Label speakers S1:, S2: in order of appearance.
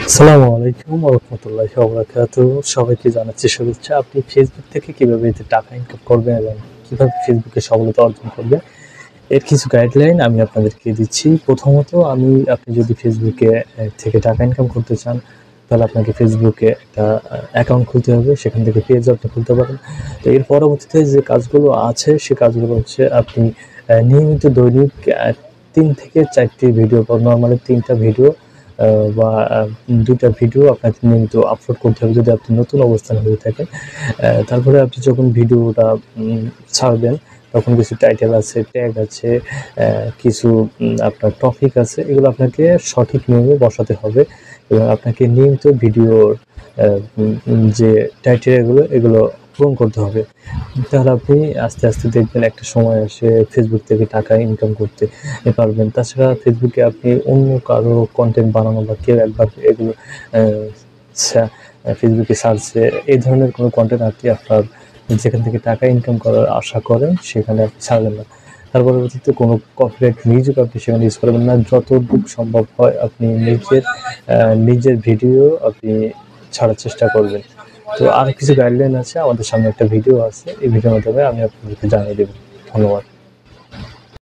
S1: আসসালামু আলাইকুম ওয়া রাহমাতুল্লাহি ওয়া বারাকাতুহু। সবাইকে জানাচ্ছি শুভেচ্ছা। আপনি ফেসবুক থেকে কিভাবে এতে টাকা ইনকাম করবেন এবং কিভাবে ফেসবুকে সফলতা অর্জন করবেন, এর কিছু গাইডলাইন আমি আপনাদেরকে দিচ্ছি। প্রথমত আপনি যদি ফেসবুকে থেকে টাকা ইনকাম করতে চান, তাহলে আপনাকে ফেসবুকে একটা অ্যাকাউন্ট খুলতে হবে। সেখান থেকে পেজ আপনি খুলতে পারেন। তো এর পরবর্তীতে যে কাজগুলো আছে, সে কাজগুলো হচ্ছে আপনি নিয়মিত দৈনিক ৩ থেকে ৪ টি ভিডিও বা নরমালি ৩ টা ভিডিও বা ২ টা ভিডিও আপনাকে নিয়মিত আপলোড করতে হবে যদি আপনি নতুন অবস্থানে হয়ে থাকেন। তারপরে আপনি যখন ভিডিওটা ছাড়বেন, তখন কিছু টাইটেল আছে, ট্যাগ আছে, কিছু আপনার টপিক আছে। এগুলো আপনাকে সঠিক নিয়মে বসাতে হবে এবং আপনাকে নিয়মিত ভিডিওর যে টাইটেল এগুলো পূরণ করতে হবে। তাহলে আপনি আস্তে, আস্তে দেখবেন একটা সময় আসে ফেসবুক থেকে টাকা ইনকাম করতে পারবেন। তাছাড়া ফেসবুকে আপনি অন্য কারো কনটেন্ট বানানো বা কেউ একবার এগুলো অ্যা সা ফেসবুকে সার্চে এই ধরনের কোনো কনটেন্ট আপনার যেখান থেকে টাকা ইনকাম করার আশা করেন সেখানে আপনি ছাড়বেন না। তার পরবর্তীতে কোনো কপিরাইট মিউজিক আপনি সেখানে ইউজ করবেন না। যতটুক সম্ভব হয় আপনি নিজের ভিডিও আপনি ছাড়ার চেষ্টা করবেন। তো আরো কিছু গাইডলাইন আছে। আমাদের সামনে একটা ভিডিও আছে। এই ভিডিওর মাধ্যমে আমি আপনাদেরকে জানিয়ে দেব। ধন্যবাদ।